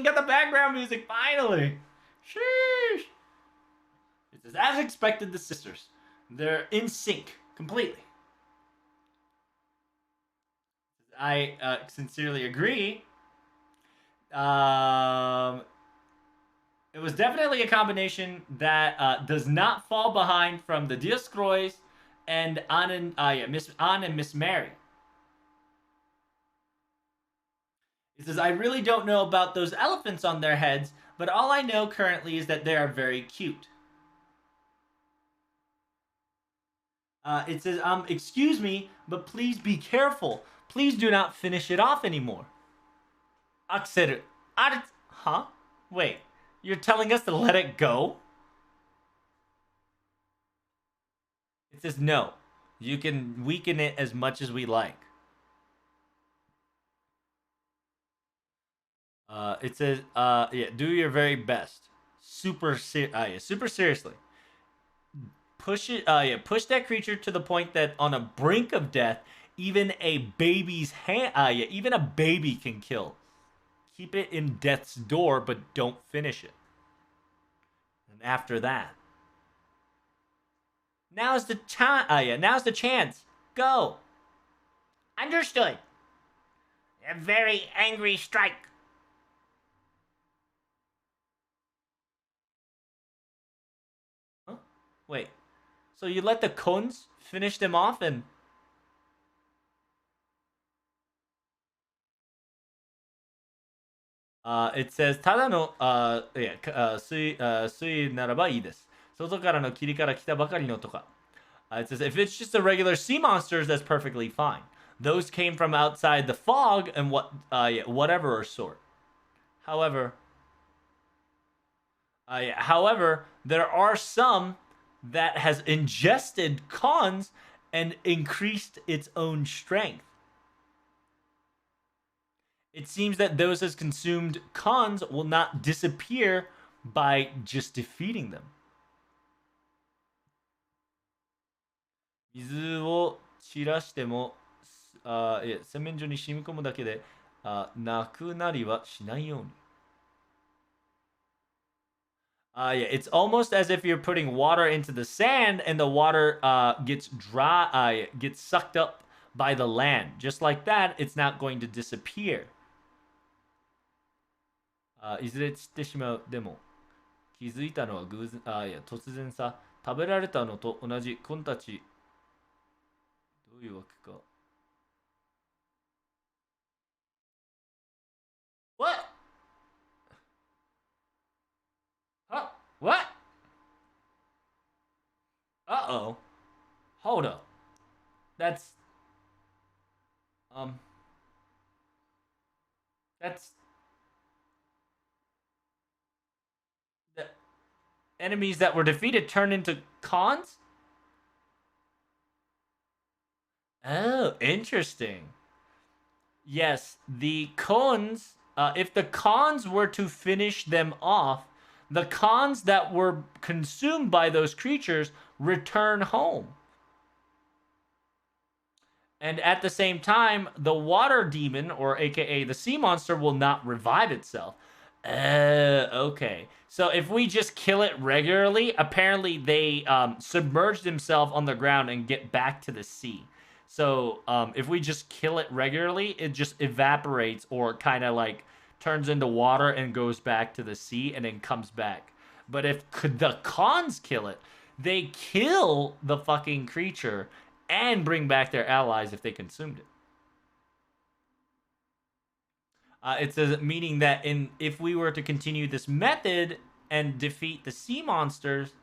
even got the background music, finally! Sheesh! It says, as expected, the sisters. They're in sync, completely. I sincerely agree. It was definitely a combination that does not fall behind from the Dioscroys and Miss Anne and Miss Mary. It says, I really don't know about those elephants on their heads, but all I know currently is that they are very cute. It says, excuse me, but please be careful. Please do not finish it off anymore. Akseru. Huh? Wait, you're telling us to let it go? It says, no. You can weaken it as much as we like. It says, yeah, do your very best. Super seriously. Push it, push that creature to the point that on a brink of death, even a baby's hand, even a baby can kill. Keep it in death's door, but don't finish it. And after that, now's the time. Now's the chance. Go. Understood. A very angry strike. Huh? Wait. So you let the Khons finish them off and... it says, ただの、水ならばいいです。外からの霧から来たばかりのとか。It says, if it's just the regular sea monsters, that's perfectly fine. Those came from outside the fog and whatever sort. However, there are some that has ingested Khons and increased its own strength. It seems that those as consumed Khons will not disappear by just defeating them. 水を散らしても、洗面所に染み込むだけで、なくなりはしないように。Yeah, it's almost as if you're putting water into the sand and the water gets dry, gets sucked up by the land. Just like that, it's not going to disappear. いずれ散ってしまう。でも、気づいたのは偶然、突然さ、食べられたのと同じ。コンたち、どういうわけか。What? Huh? What? Uh-oh. Hold up. That's... That's... The enemies that were defeated turned into Khons? Oh, interesting. Yes, the Khons... if the Khons were to finish them off, the Khons that were consumed by those creatures return home. And at the same time, the water demon, or aka the sea monster, will not revive itself. Okay. So if we just kill it regularly, apparently they submerge themselves on the ground and get back to the sea. So if we just kill it regularly, it just evaporates or kind of like turns into water and goes back to the sea and then comes back. But if the Khons kill it, they kill the fucking creature and bring back their allies if they consumed it. It says, meaning that if we were to continue this method and defeat the sea monsters,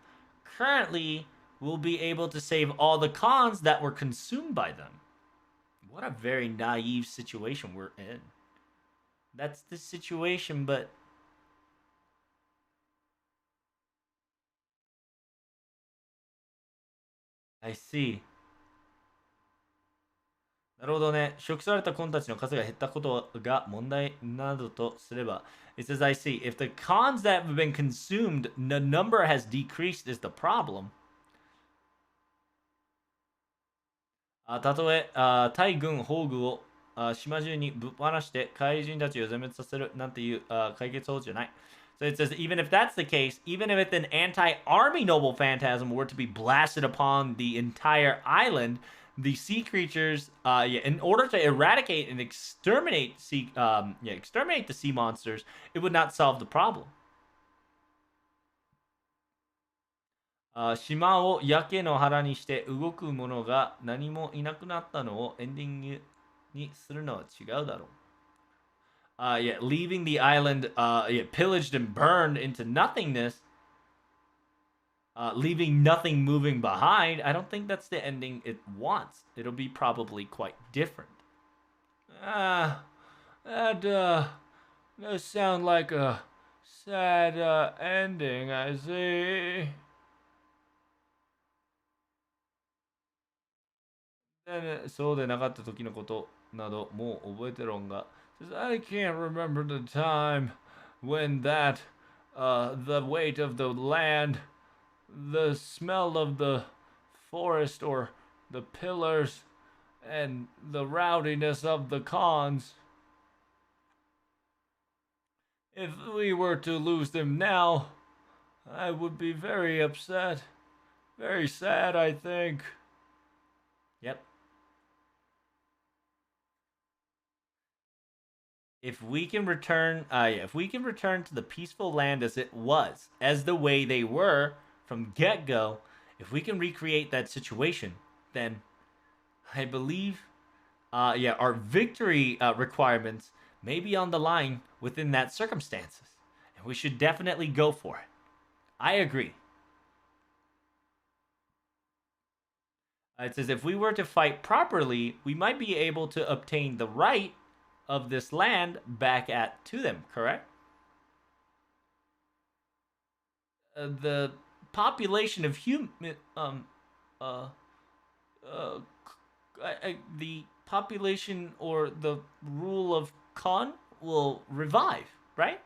currently we'll be able to save all the Khons that were consumed by them. What a very naive situation we're in. That's the situation, but... I see. なるほどね。食されたコンたちの数が減ったことが問題などとすれば、it says, I see. If the Khons that have been consumed, the number has decreased is the problem. たとえ、対軍宝具を島中にぶっ放して怪人たちを全滅させるなんていう解決方法じゃない。So it says, even if that's the case, even if an anti-army noble phantasm were to be blasted upon the entire island, the sea creatures, in order to eradicate and exterminate the sea monsters, it would not solve the problem. 島を焼け野原にして動く者が何もいなくなったのをエンディングにするのは違うだろう。Leaving the island, pillaged and burned into nothingness, leaving nothing moving behind. I don't think that's the ending it wants. It'll be probably quite different. That does sound like a sad ending, I see. Then そうでなかった時のことなどもう覚えてろんが。Says, I can't remember the time when that, the weight of the land, the smell of the forest or the pillars, and the rowdiness of the cons. If we were to lose them now, I would be very upset. Very sad, I think. Yep. If we can return to the peaceful land as it was, as the way they were from get-go, if we can recreate that situation, then I believe our victory requirements may be on the line within that circumstances, and we should definitely go for it. I agree. It says if we were to fight properly, we might be able to obtain the right of this land back to them, correct? The population of the population or the rule of Khan will revive, right?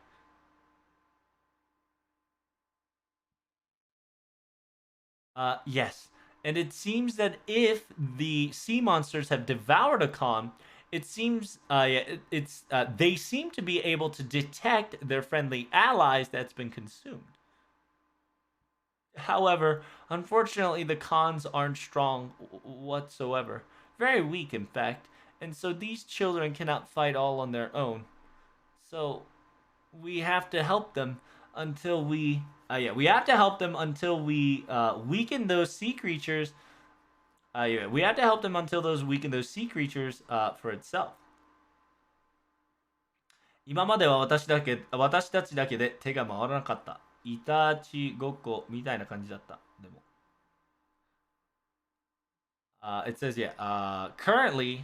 Yes. And it seems that if the sea monsters have devoured a Khan, it seems they seem to be able to detect their friendly allies that's been consumed. However, unfortunately, the Khans aren't strong whatsoever. Very weak, in fact. And so these children cannot fight all on their own. So we have to help them until we weaken those sea creatures. We have to help them until those weaken those sea creatures for itself. 今までは私たちだけで手が回らなかった。いたちごっこみたいな感じだった。でも。It says, currently,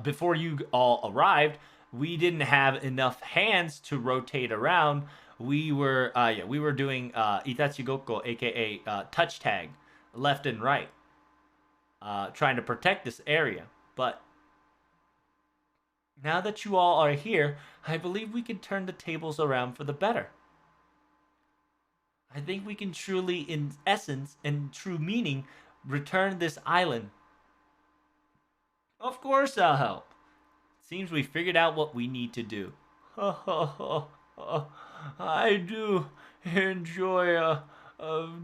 before you all arrived, we didn't have enough hands to rotate around. We were doing Itachi Gokko, aka touch tag, left and right, trying to protect this area. But now that you all are here, I believe we can turn the tables around for the better. I think we can truly, in essence and true meaning, return this island. Of course I'll help. Seems we figured out what we need to do. I do enjoy a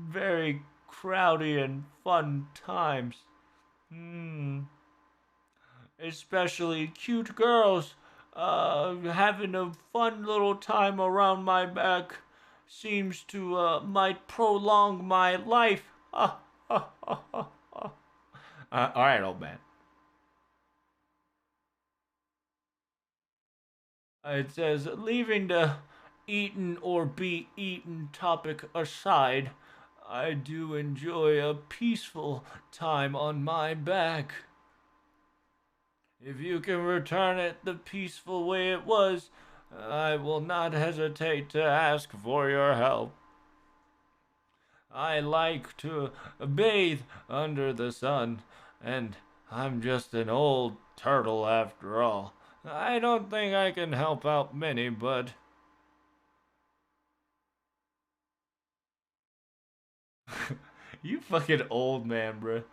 very crowdy and fun times. Especially cute girls having a fun little time around my back seems to might prolong my life. All right, old man. It says, leaving the eaten or be eaten topic aside, I do enjoy a peaceful time on my back. If you can return it the peaceful way it was, I will not hesitate to ask for your help. I like to bathe under the sun, and I'm just an old turtle after all. I don't think I can help out many, but... You fucking old man, bro.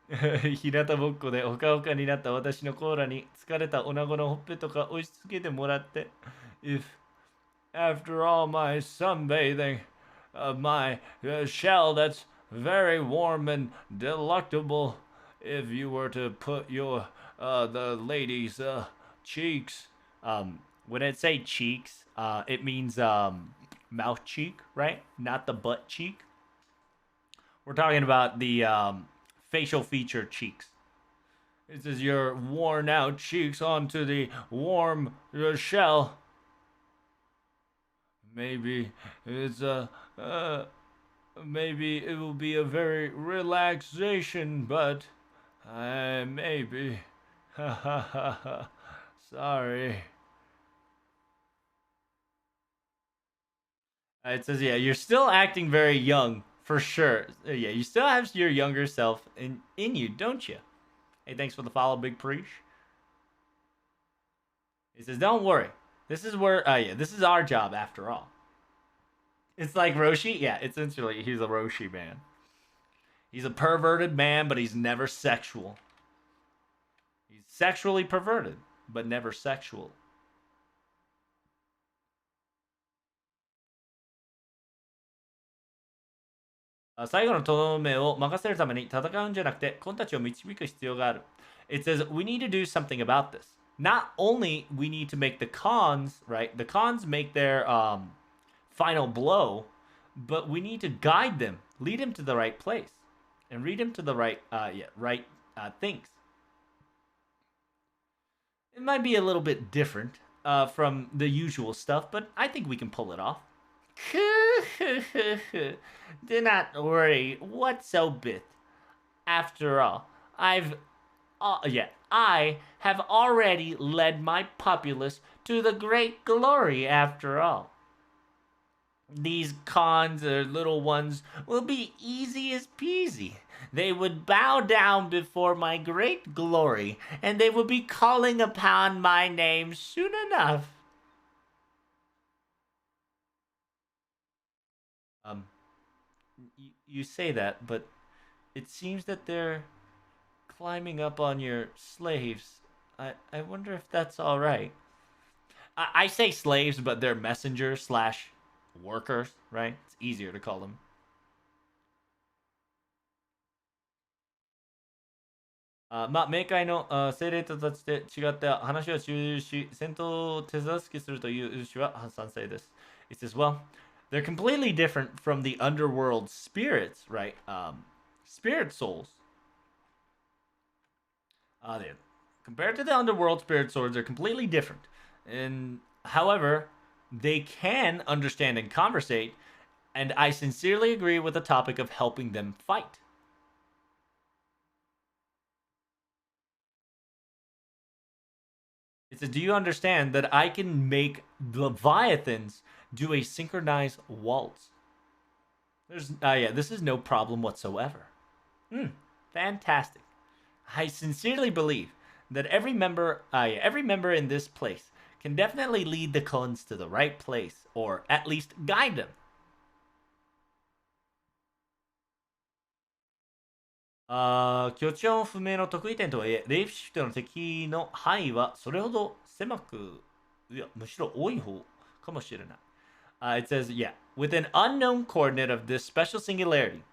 日向ぼっこでほかほかになった私の甲羅に疲れた女子のほっぺとか押し付けてもらって。If after all my sunbathing, my shell that's very warm and delectable, if you were to put your the lady's cheeks. When it say cheeks, it means mouth cheek, right? Not the butt cheek. We're talking about the facial feature cheeks. It says your worn out cheeks onto the warm shell. Maybe it's maybe it will be a very relaxation, but maybe. Ha ha ha ha. Sorry. It says, yeah, you're still acting very young, for sure. Yeah, you still have your younger self in you, don't you? Hey, thanks for the follow, Big Preach. He says, don't worry. This is where, yeah, this is our job after all. It's like Roshi? Yeah, essentially, he's a Roshi man. He's a perverted man, but he's never sexual. He's sexually perverted, but never sexual. It says we need to do something about this. Not only we need to make the cons, right? The cons make their final blow, but we need to guide them, lead them to the right place, and lead them to the right things. It might be a little bit different from the usual stuff, but I think we can pull it off. Do not worry whatsoever. After all, I have already led my populace to the great glory after all. These cons or little ones will be easy as peasy. They would bow down before my great glory, and they will be calling upon my name soon enough. You say that, but it seems that they're climbing up on your slaves. I wonder if that's all right. I say slaves, but they're messengers slash workers, right? It's easier to call them. It says, well, they're completely different from the underworld spirits, right? Spirit souls. Compared to the underworld spirit swords, they're completely different. And however, they can understand and conversate, and I sincerely agree with the topic of helping them fight. It says, do you understand that I can make Leviathans do a synchronized waltz? This is no problem whatsoever. Fantastic. I sincerely believe that every member in this place can definitely lead the cons to the right place, or at least guide them. 拠地不明の得意点とはいえ、レイフシフトの敵の範囲はそれほど狭く、いや、むしろ多い方かもしれない。It says, yeah, with an unknown coordinate of this special singularity,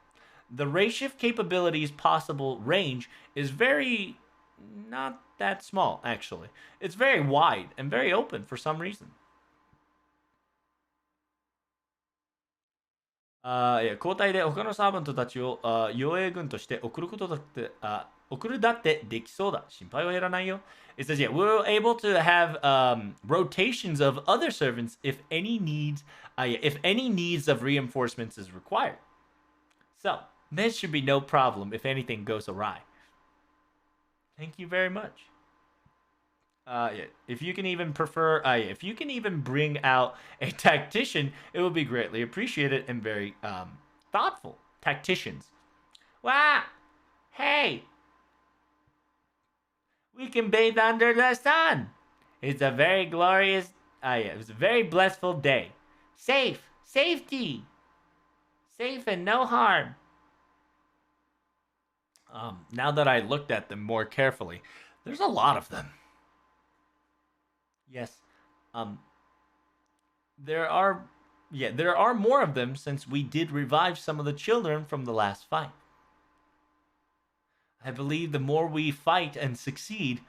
the ray shift capability's possible range is very not that small, actually. It's very wide and very open for some reason. 交代で他のサーバントたちを傭兵軍として送るだってできそうだ。心配はいらないよ。It says, yeah, we're able to have rotations of other servants if any needs of reinforcements is required. So, there should be no problem if anything goes awry. Thank you very much. If you can even if you can even bring out a tactician, it will be greatly appreciated and very thoughtful. Tacticians. Wow! Hey! We can bathe under the sun! It's a very glorious, it was a very blissful day. Safety! Safe and no harm. Now that I looked at them more carefully, there's a lot of them. Yes. Um, there are, yeah, there are more of them since we did revive some of the children from the last fight. I believe the more we fight and succeed,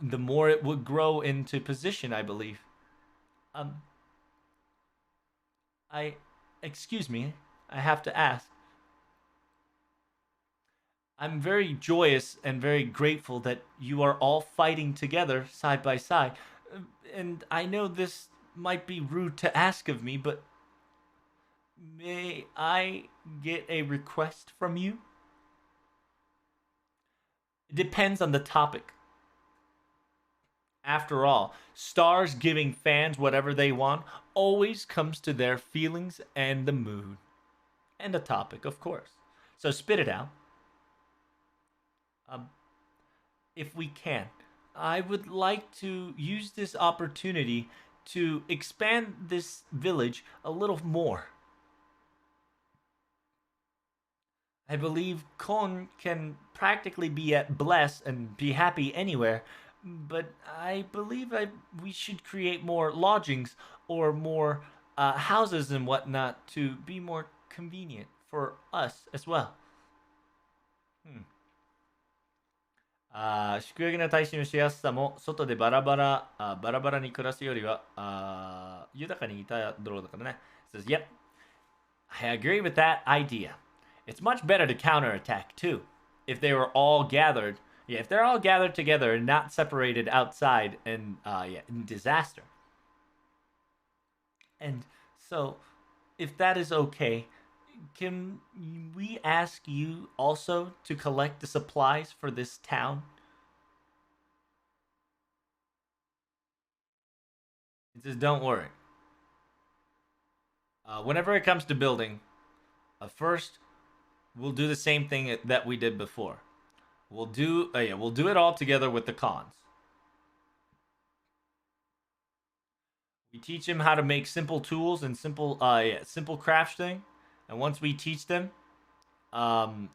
the more it would grow into position, I believe. Um, I, excuse me, I have to ask. I'm very joyous and very grateful that you are all fighting together side by side. And I know this might be rude to ask of me, but may I get a request from you? It depends on the topic. After all, stars giving fans whatever they want always comes to their feelings and the mood. And the topic, of course. So spit it out. Um, if we can, I would like to use this opportunity to expand this village a little more. I believe Kon can practically be at bless and be happy anywhere, but I believe we should create more lodgings or more houses and whatnot to be more convenient for us as well. Hmm. 宿泊の耐震のしやすさも外でバラバラに暮らすよりは豊かにいただろうだからね。It says, yep, I agree with that idea. It's much better to counterattack too. If they were all gathered, yeah, if they're all gathered together and not separated outside and in disaster. And so, if that is okay, can we ask you also to collect the supplies for this town? It says, don't worry. Whenever it comes to building, first we'll do the same thing that we did before. We'll do it all together with the cons. We teach them how to make simple tools and simple craft thing, and once we teach them,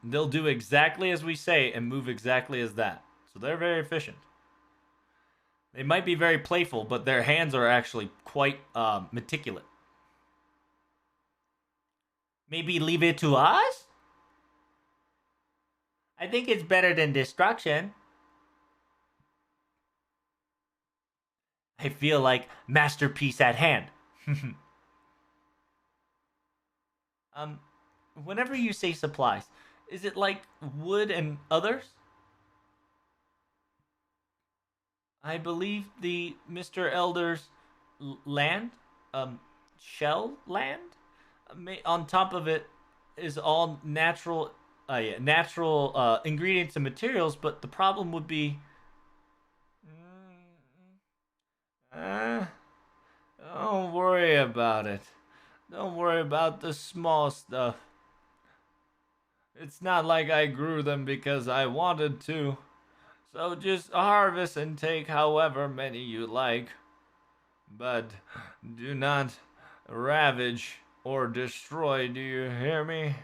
they'll do exactly as we say and move exactly as that. So they're very efficient. They might be very playful, but their hands are actually quite meticulous. Maybe leave it to us? I think it's better than destruction. I feel like masterpiece at hand. um, Whenever you say supplies, is it like wood and others? I believe the Mr. Elder's land, shell land, on top of it is all natural, natural ingredients and materials. But the problem would be, uh, don't worry about it. Don't worry about the small stuff. It's not like I grew them because I wanted to. So just harvest and take however many you like. But do not ravage or destroy, do you hear me?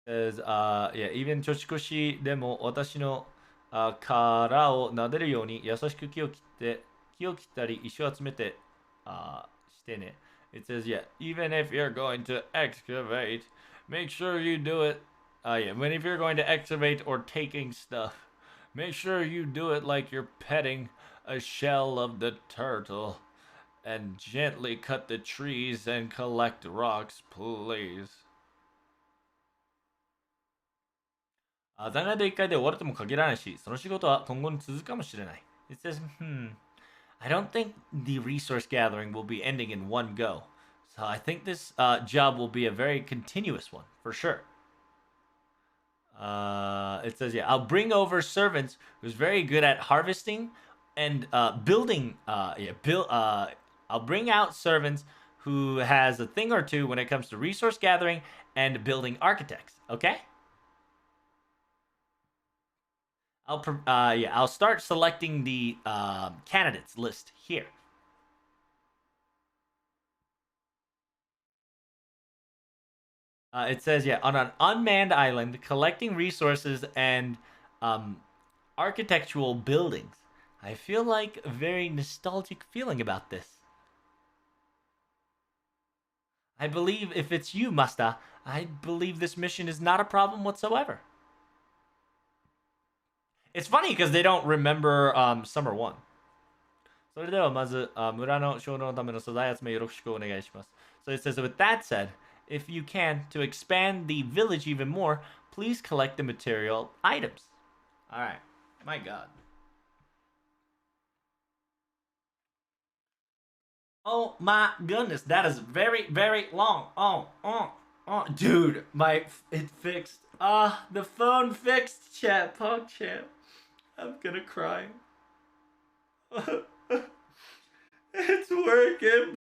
Says, yeah, even 年越しでも私の殻を撫でるように優しく木を切ったり石を集めてしてね。It says, yeah, even if you're going to excavate, make sure you do it. Yeah, when if you're going to excavate or taking stuff, make sure you do it like you're petting a shell of the turtle. And gently cut the trees and collect rocks, please. 残骸で1回で終わるとも限らないし、その仕事は今後に続くかもしれない。It says, I don't think the resource gathering will be ending in one go. So I think this job will be a very continuous one, for sure. It says, yeah, I'll bring over servants who's very good at harvesting and building. I'll bring out servants who has a thing or two when it comes to resource gathering and building architects. Okay. I'll start selecting the candidates list here. It says, yeah, on an unmanned island, collecting resources and um, architectural buildings. I feel like a very nostalgic feeling about this. I believe if it's you, Masta, I believe this mission is not a problem whatsoever. It's funny because they don't remember Summer 1. それではまず、村の少量のための素材集めよろしくお願いします。So it says, with that said, if you can, to expand the village even more, please collect the material items. Alright. My god. Oh my goodness, that is very, very long. Oh. Dude, it fixed. The phone fixed, chat. PogChamp. I'm gonna cry. It's working,